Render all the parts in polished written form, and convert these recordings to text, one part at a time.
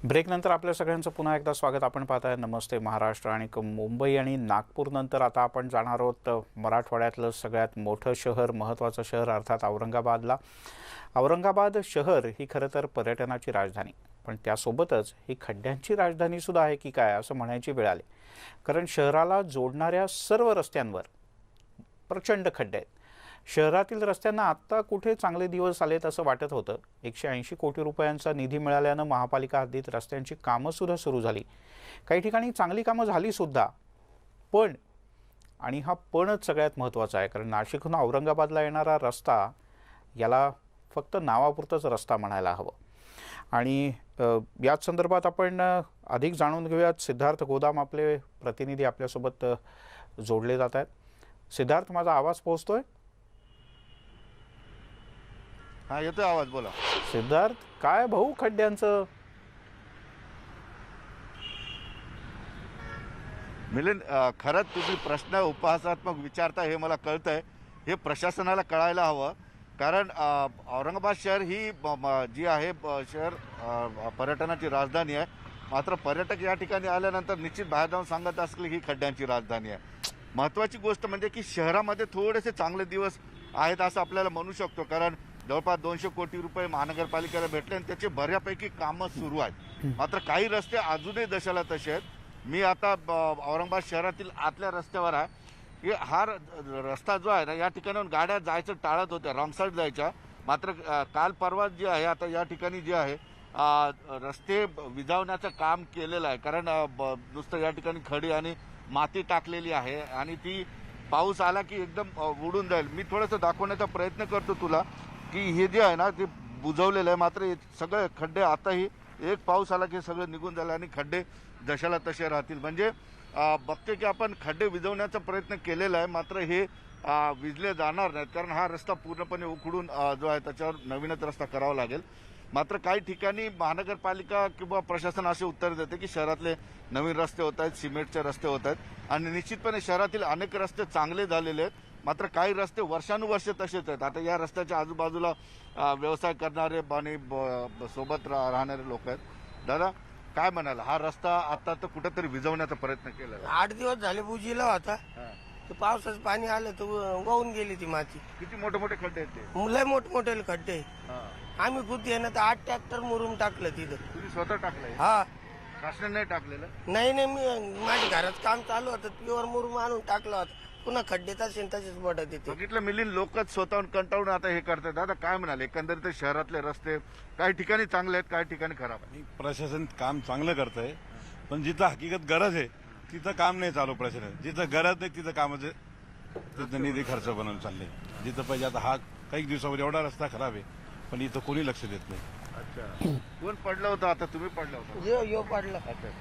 ब्रेकनंतर आपल्या सगळ्यांचं पुन्हा एकदा स्वागत. आपण पाहताय नमस्ते महाराष्ट्र. आणि मुंबई आणि नागपूरनंतर आता आपण जाणार आहोत मराठवाड्यातलं सगळ्यात मोठं शहर, महत्त्वाचं शहर अर्थात औरंगाबादला. औरंगाबाद शहर ही खरं तर पर्यटनाची राजधानी, पण त्यासोबतच ही खड्ड्यांची राजधानीसुद्धा आहे की काय असं म्हणायची वेळ आली. कारण शहराला जोडणाऱ्या सर्व रस्त्यांवर प्रचंड खड्डे आहेत. शहरातील रस्त्यांना आत्ता कुठे चांगले दिवस आलेत असं वाटत होतं. 180 कोटी रुपयांचा निधी मिळाल्यानं महापालिका हद्दीत रस्त्यांची कामंसुद्धा सुरू झाली. काही ठिकाणी चांगली कामं झालीसुद्धा. पण, आणि हा पणच सगळ्यात महत्त्वाचा आहे, कारण नाशिकहून औरंगाबादला येणारा रस्ता याला फक्त नावापुरतंच रस्ता म्हणायला हवं. आणि याच संदर्भात आपण अधिक जाणून घेऊयात. सिद्धार्थ गोदाम आपले प्रतिनिधी आपल्यासोबत जोडले जात आहेत. सिद्धार्थ, माझा आवाज पोहोचतोय? हा, येतोय आवाज, बोला. सिद्धार्थ, काय भाऊ खड्ड्यांचं? मिलिंद, खरंच तुम्ही प्रश्न उपहासात्मक विचारता हे मला कळतंय. हे प्रशासनाला कळायला हवं. कारण औरंगाबाद शहर ही जी आहे शहर पर्यटनाची राजधानी आहे. मात्र पर्यटक या ठिकाणी आल्यानंतर निश्चित बाहेर जाऊन सांगत असले ही खड्ड्यांची राजधानी आहे. महत्त्वाची गोष्ट म्हणजे की शहरामध्ये थोडेसे चांगले दिवस आहेत असं आपल्याला म्हणू शकतो. कारण जवळपास 200 कोटी रुपये महानगरपालिकेला भेटले आणि त्याचे बऱ्यापैकी कामं सुरू आहेत. मात्र काही रस्ते अजूनही जशाला तसे आहेत. मी आता औरंगाबाद शहरातील आतल्या रस्त्यावर आहे. की हा रस्ता जो आहे ना, या ठिकाणाहून गाड्या जायचं टाळत होत्या, रॉंग साईड जायच्या. मात्र काल परवा जे आहे, आता या ठिकाणी जे आहे रस्ते विजावण्याचं काम केलेलं आहे. कारण नुसतं या ठिकाणी खडी आणि माती टाकलेली आहे आणि ती पाऊस आला की एकदम उडून जाईल. मी थोडंसं दाखवण्याचा प्रयत्न करतो तुला की हे जे आहे ना ते बुजवलेलं आहे. मात्र सगळे खड्डे आताही एक पाऊस आला की सगळं निघून झालं आणि खड्डे जशाला तसे राहतील. म्हणजे बघते की आपण खड्डे विझवण्याचा प्रयत्न केलेला आहे, मात्र हे विजले जाणार नाहीत. कारण हा रस्ता पूर्णपणे उखडून जो आहे त्याच्यावर नवीनच रस्ता करावा लागेल. मात्र काही ठिकाणी महानगरपालिका किंवा प्रशासन असे उत्तर देते की शहरातले नवीन रस्ते होत आहेत, सिमेंटचे रस्ते होत आहेत आणि निश्चितपणे शहरातील अनेक रस्ते चांगले झालेले आहेत. मात्र काही रस्ते वर्षानुवर्ष तसेच आहेत. आता या रस्त्याच्या आजूबाजूला व्यवसाय करणारे आणि सोबत राहणारे लोक आहेत. दादा, काय म्हणाल? हा रस्ता आता तर कुठेतरी विझवण्याचा प्रयत्न केला. 8 दिवस झाले बुजीला होता. तर पावसाचं पाणी आलं तर वाहून गेली ती माती. किती मोठे मोठे खड्डे आहेत ते? लय मोठमोठे खड्डे. आम्ही खुद आहे ना तर 8 ट्रॅक्टर मुरुम टाकलं तिथं. तुम्ही स्वतः टाकलंय? हा. शासनाने नाही टाकलेलं? नाही, मी माझ्या घरात काम चालू होतं, प्युअर मुरुम आणून टाकलं होतं. पुन्हा खड्डे तसेच पडत येते. बघितलं मिलिंद, लोकच स्वतःहून कंटाळून आता हे करतात. दादा, काय म्हणाले? एकंदरीत शहरातले रस्ते काही ठिकाणी चांगले आहेत, काही ठिकाणी खराब आहेत. प्रशासन काम चांगलं करतंय, पण जिथं हकीकत गरज आहे तिथं काम नाही चालू प्रशासन. जिथं गरज नाही तिथं कामाचं तिथं निधी खर्च बनवून चालले. जिथं पाहिजे, आता हा काही दिवसावर एवढा रस्ता खराब आहे पण इथं कोणी लक्ष देत नाही. अच्छा, कोण पडलं होतं? आता तुम्ही पडलं होतं? यो पडलं.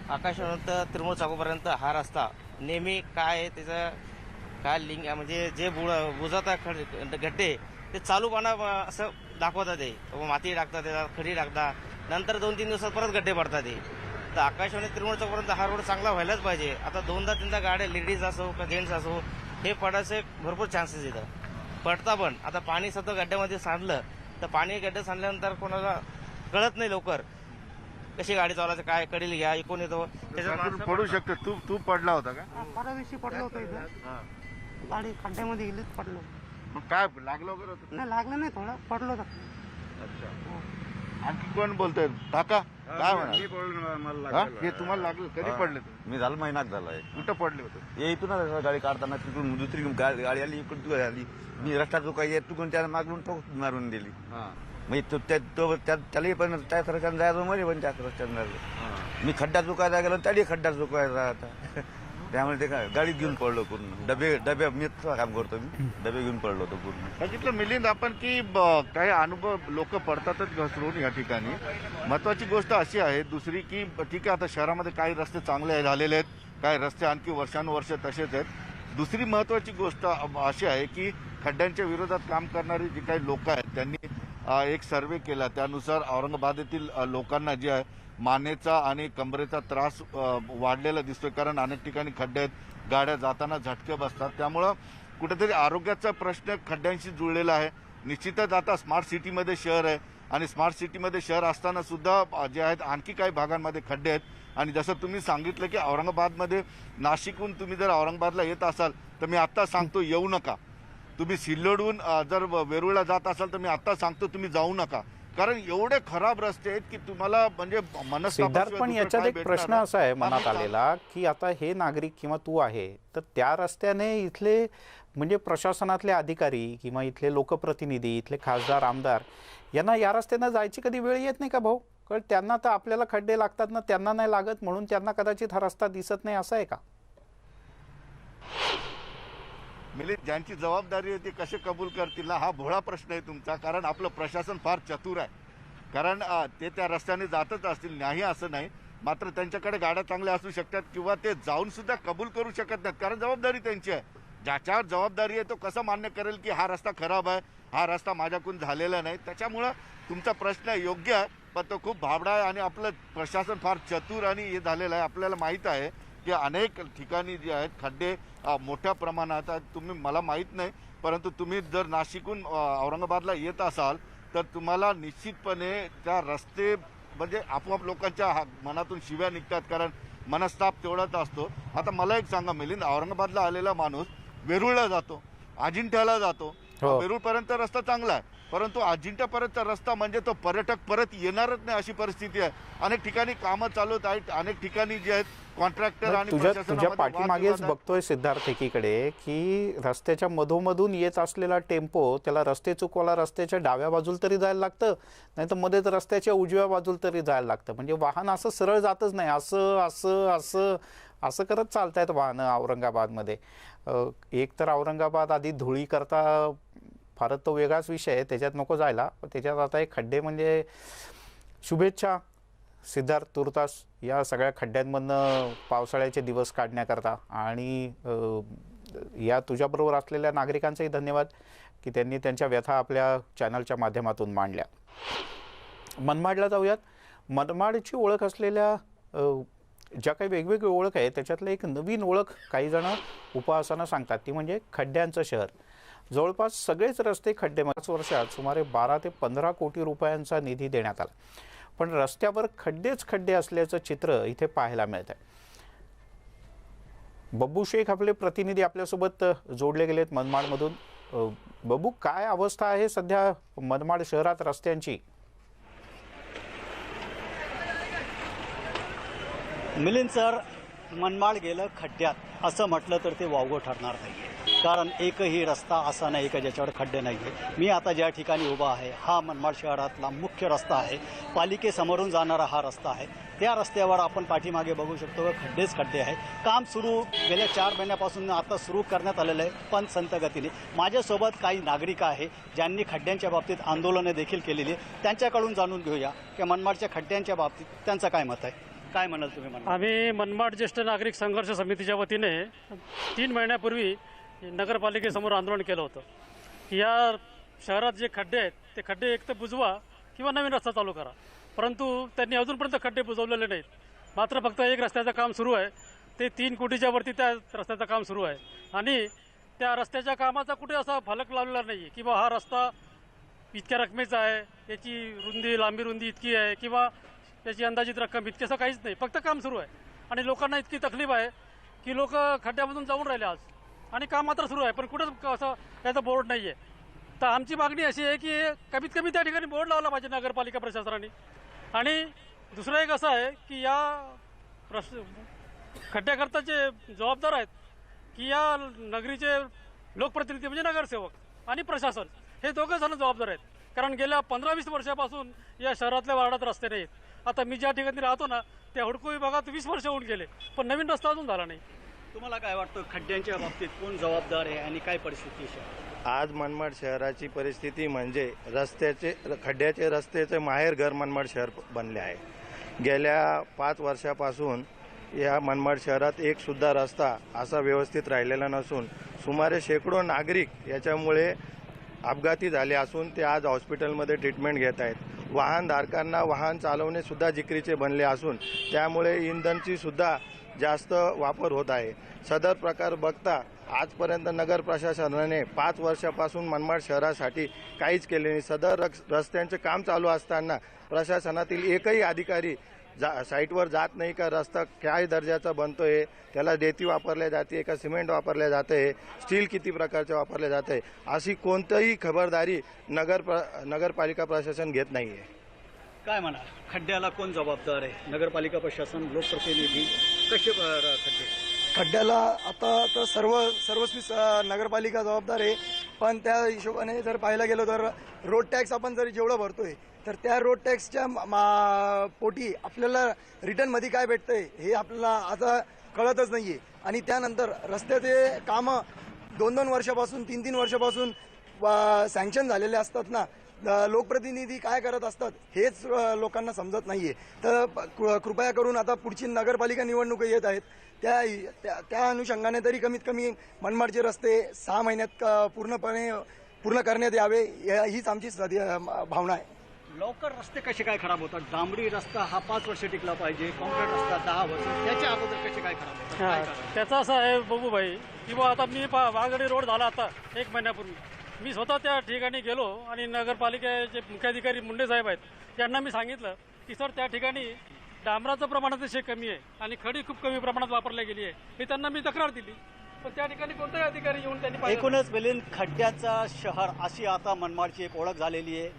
आकाशवाणीनंतर तिरुमूळ चौकापर्यंत हा रस्ता नेहमी काय आहे त्याचं काय लिंक म्हणजे जे बुजवतात गड्डे ते चालूपणा असं दाखवतात. ते माती टाकतात, त्याला खडी टाकतात, नंतर 2-3 दिवसात परत गड्डे पडतात. ते तर आकाशवाणी तिरुमूळ चौकापर्यंत हा रोड चांगला व्हायलाच पाहिजे. आता 2दा-3दा गाड्या लेडीज असो का जेंट्स असो हे पडायचे भरपूर चान्सेस येतात. पडता पण आता पाणी सतत गड्ड्यामध्ये सांडलं तर पाणी गड्डे सांडल्यानंतर कोणाला कळत नाही लवकर कशी गाडी चालवायचं, काय कडेल घ्या, इकून येतो त्याच्यात पडू शकते. तू पडला होता का? परवा दिवशी पडलो होतो इथं. गाडी खड्ड्यामध्ये गेलीच पडलो. मग काय लागलं वगैरे होतं? नाही लागलं नाही, थोडं पडलो होतं. अच्छा, आणखी कोण बोलतोय? काका, काय म्हणा? हे तुम्हाला लागलं? कधी पडले तुम्ही? मी झालं महिनाच झालाय. कुठं पडले होते? हे इथून गाडी काढताना तिकडून दुसरी गाडी आली, इकडून आली. मी रस्ता चुकाय चुकून त्याला मागून ठोक मारून दिली. म्हणजे त्यालाही पण त्याच रस्त्यानं जायचं, मध्ये पण त्याच रस्त्यानं जायचं. मी खड्डा चुकायला गेलो, त्यालाही खड्डा चुकायचा आता. त्यामुळे ते काय गाडीत घेऊन पडलो पूर्ण. डबे मी काम करतो, मी डबे घेऊन पडलो होतो पूर्ण. बघितलं मिलिंद आपण की काही अनुभव लोक पडतातच घसरून या ठिकाणी. महत्वाची गोष्ट अशी आहे दुसरी की ठीक आहे, आता शहरामध्ये काही रस्ते चांगले झालेले आहेत, काही रस्ते आणखी वर्षानुवर्ष तसेच आहेत. दुसरी महत्वाची गोष्ट अशी आहे की खड्ड्यांच्या विरोधात काम करणारी जी काही लोक आहेत त्यांनी एक सर्वे केला. त्यानुसार औरंगाबादेतील लोकांना जे आहे मानेचा आणि कमरेचा त्रास वाढलेला दिसतोय. कारण अनेक ठिकाणी खड्डे आहेत, गाड्या जाताना झटके बसतात. त्यामुळं कुठेतरी आरोग्याचा प्रश्न खड्ड्यांशी जुळलेला आहे. निश्चितच आता स्मार्ट सिटीमध्ये शहर आहे, आणि स्मार्ट सिटीमध्ये शहर असताना सुद्धा जे आहेत आणखी काही भागांमध्ये खड्डे आहेत। आणि जसं तुम्ही सांगितलं की औरंगाबादमध्ये नाशिकहून तुम्ही जर औरंगाबादला येत असाल तर मी आत्ता सांगतो येऊ नका। तुम्ही सिल्लोडहून जर वेरूळला जात असाल तर मी आत्ता सांगतो तुम्ही जाऊ नका, कारण एवढे खराब रस्ते आहेत की तुम्हाला म्हणजे सिद्धार्थ, पण याच्यात एक प्रश्न असा आहे मनात आलेला की आता हे नागरिक किंवा तू आहे तर त्या रस्त्याने इथले म्हणजे प्रशासनातले अधिकारी किंवा इथले लोकप्रतिनिधी, इथले खासदार, आमदार यांना या रस्त्यानं जायची कधी वेळ येत नाही का भाऊ? कारण त्यांना तर आपल्याला खड्डे लागतात ना, त्यांना नाही लागत म्हणून त्यांना कदाचित हा रस्ता दिसत नाही, असं आहे का? मिलिंद, ज्यांची जबाबदारी आहे ती कसे कबूल करतील ना, हा भोळा प्रश्न आहे तुमचा। कारण आपलं प्रशासन फार चतुर आहे, कारण ते त्या रस्त्याने जातच असतील, नाही असं नाही, मात्र त्यांच्याकडे गाड्या चांगल्या असू शकतात किंवा ते जाऊन सुद्धा कबूल करू शकत नाहीत, कारण जबाबदारी त्यांची आहे। ज्याच्यावर जबाबदारी आहे तो कसं मान्य करेल की हा रस्ता खराब आहे, हा रस्ता माझ्याकडून झालेला नाही? त्याच्यामुळं तुमचा प्रश्न योग्य आहे, पण तो खूप भाबडा आहे आणि आपलं प्रशासन फार चतुर आणि हे झालेलं आहे। आपल्याला माहीत आहे की अनेक ठिकाणी जे आहेत खड्डे मोठ्या प्रमाणात आहेत। तुम्ही, मला माहीत नाही, परंतु तुम्ही जर नाशिकहून औरंगाबादला येत असाल तर तुम्हाला निश्चितपणे त्या रस्ते म्हणजे आपोआप लोकांच्या मनातून शिव्या निघतात, कारण मनस्ताप तेवढाच असतो। आता मला एक सांगा मिलिंद, औरंगाबादला आलेला माणूस वेरूळला जातो, अजिंठ्याला जातो, वेरूळपर्यंत रस्ता चांगला आहे, परंतु अजिंठ्यापर्यंतचा रस्ता म्हणजे तो पर्यटक परत येणारच नाही अशी परिस्थिती आहे। अनेक ठिकाणी कामं चालू आहेत, अनेक ठिकाणी जे आहेत कॉन्ट्रॅक्टर आणि तुझ्या पाठीमागेच बघतोय सिद्धार्थ एकीकडे की रस्त्याच्या मधोमधून येत असलेला टेम्पो, त्याला रस्ते चुकवायला रस्त्याच्या डाव्या बाजूला तरी जायला लागतं, नाही तर मध्येच रस्त्याच्या उजव्या बाजूला तरी जायला लागतं। म्हणजे वाहन असं सरळ जातच नाही, असं असं असं असं करत चालतायत वाहनं औरंगाबादमध्ये। एक तर औरंगाबाद आधी धुळी करता फारच तो वेगळाच विषय आहे, त्याच्यात नको जायला, पण त्याच्यात आता हे खड्डे म्हणजे शुभेच्छा सिद्धार्थ तुर्तास या सगळ्या खड्ड्यांमधनं पावसाळ्याचे दिवस काढण्याकरता, आणि या तुझ्याबरोबर असलेल्या नागरिकांचाही धन्यवाद की त्यांनी त्यांच्या व्यथा आपल्या चॅनलच्या माध्यमातून मांडल्या। मनमाडला जाऊयात। मनमाडची ओळख असलेल्या ज्या काही वेगवेगळी ओळख आहे त्याच्यातलं एक नवीन ओळख काही जण उपहासानं सांगतात, ती म्हणजे खड्ड्यांचं शहर। जवळपास सगळेच रस्ते खड्डे, 5 वर्षात सुमारे 12 ते 15 कोटी रुपयांचा निधी देण्यात आला, पण रस्त्यावर खड्डेच खड्डे असल्याचं चित्र इथे पाहायला मिळत आहे। बब्बू शेख आपले प्रतिनिधी आपल्यासोबत जोडले गेलेत मनमाडमधून। बब्बू, काय अवस्था आहे सध्या मनमाड शहरात रस्त्यांची? मिलिंद सर, मनमाड गेलं खड्ड्यात असं म्हटलं तर ते वावगं ठरणार नाही, कारण एकही रस्ता असा नाही का ज्याच्यावर खड्डे नाही आहे। मी आता ज्या ठिकाणी उभा आहे हा मनमाड शहरातला मुख्य रस्ता आहे, पालिकेसमोरून जाणारा हा रस्ता आहे। त्या रस्त्यावर आपण पाठीमागे बघू शकतो की खड्डेच खड्डे आहे। काम सुरू गेल्या 4 महिन्यापासून आता सुरू करण्यात आलेलं आहे, पण संत गतीने। माझ्यासोबत काही नागरिक आहे ज्यांनी खड्ड्यांच्या बाबतीत आंदोलने देखील केलेली आहे, त्यांच्याकडून जाणून घेऊया की मनमाडच्या खड्ड्यांच्या बाबतीत त्यांचं काय मत आहे। काय म्हणाल तुम्ही? आम्ही मनमाड ज्येष्ठ नागरिक संघर्ष समितीच्या वतीने 3 महिन्यापूर्वी नगरपालिकेसमोर आंदोलन केलं होतं की या शहरात जे खड्डे आहेत ते खड्डे एक तर बुजवा किंवा नवीन रस्ता चालू करा, परंतु त्यांनी अजूनपर्यंत खड्डे बुजवलेले नाहीत। मात्र फक्त एक रस्त्याचं काम सुरू आहे, ते 3 कोटीच्या वरती त्या रस्त्याचं काम सुरू आहे, आणि त्या रस्त्याच्या कामाचा कुठे असा फलक लावलेला नाही की बा हा रस्ता इतक्या रकमेचा आहे, याची लांबी रुंदी इतकी आहे किंवा त्याची अंदाजित रक्कम इतकी, असं काहीच नाही, फक्त काम सुरू आहे। आणि लोकांना इतकी तकलीफ आहे की लोक खड्ड्यामधून जाऊन राहिले आज, आणि काम मात्र सुरू आहे, पण कुठंच असं याचं बोर्ड नाही आहे। तर आमची मागणी अशी आहे की कमीत कमी त्या ठिकाणी बोर्ड लावला पाहिजे नगरपालिका प्रशासनाने। आणि दुसरं एक असं आहे की या खड्ड्याकरता जे जबाबदार आहेत की या नगरीचे लोकप्रतिनिधी म्हणजे नगरसेवक आणि प्रशासन, हे दोघं जण जबाबदार आहेत, कारण गेल्या 15-20 वर्षापासून या शहरातल्या वार्डात रस्ते नाहीत। आता मी ज्या ठिकाणी राहतो ना त्या हुडको विभागात 20 वर्ष होऊन गेले, पण नवीन रस्ता अजून झाला नाही। तुम्हाला काय वाटतं खड्ड्यांच्या बाबतीत कोण जबाबदार आहे आणि काय परिस्थिती आहे? आज मनमाड शहराची परिस्थिती म्हणजे खड्ड्याचे रस्त्याचे माहेरघर मनमाड शहर बनले आहे। गेल्या 5 वर्षापासून या मनमाड शहरात एक सुद्धा रस्ता असा व्यवस्थित राहिलेला नसून सुमारे शेकडो नागरिक याच्यामुळे अपघाती झाले असून ते आज हॉस्पिटलमध्ये ट्रीटमेंट घेत आहेत। वाहनधारकांना वाहन चालवणे सुद्धा जिकरीचे बनले असून त्यामुळे इंधनची सुद्धा जास्त वापर होत आहे। सदर प्रकार बघता आजपर्यंत नगर प्रशासनाने 5 वर्षापासून मनमाड शहरासाठी काहीच केले नाही. सदर रस्त्यांचे काम चालू असताना प्रशासनातील एकही अधिकारी साईटवर जात नाही का रस्ता काय दर्जाचा बनतोय, त्याला रेती वापरल्या जाते का सिमेंट वापरल्या जाते, स्टील किती प्रकारचे वापरले जाते, अशी कोणतीही खबरदारी नगरपालिका प्रशासन घेत नाही आहे. काय म्हणा, खड्ड्याला कोण जबाबदार आहे? नगरपालिका प्रशासन, लोकप्रतिनिधी, कसे खड्डे? खड्ड्याला आता तर सर्वस्वी नगरपालिका जबाबदार आहे. पण त्या हिशोबाने जर पाहायला गेलो तर रोड टॅक्स आपण जर जेवढं भरतोय तर त्या रोड टॅक्सच्या पोटी आपल्याला रिटर्नमध्ये काय भेटतंय हे आपल्याला आता कळतच नाहीये. आणि त्यानंतर रस्त्याचे कामं 2-2 वर्षापासून 3-3 वर्षापासून सँक्शन झालेले असतात ना, लोकप्रतिनिधी काय करत असतात हेच लोकांना समजत नाहीये. तर कृपया करून आता पुढची नगरपालिका निवडणूक येत आहेत, त्या अनुषंगाने तरी कमीत कमी मनमाडचे रस्ते 6 महिन्यात पूर्ण करण्यात यावे, हीच आमची भावना आहे. लवकर रस्ते कसे काय खराब होतात? डांबरी रस्ता हा 5 वर्ष टिकला पाहिजे, कॉन्क्रीट रस्ता 10 वर्ष, त्याच्या अगोदर कसे काय खराब होतात? काय कारण? त्याचं असं आहे बघूभाई की बा आता मी वाघाडी रोड झाला आता 1 महिन्यापूर्वी, मी स्वतः त्या ठिकाणी गेलो आणि नगरपालिकेचे मुख्याधिकारी मुंडे साहेब आहेत यांना मी सांगितलं की सर त्या ठिकाणी डांबराचं प्रमाण अतिशय कमी आहे आणि खडी खूप कमी प्रमाणात वापरली गेली आहे. हे त्यांना मी तक्रार दिली, पण त्या ठिकाणी कोणताही अधिकारी येऊन त्यांनी एकूणच मिलिंद, खड्ड्याचा शहर अशी आता मनमाडची एक ओळख झालेली आहे.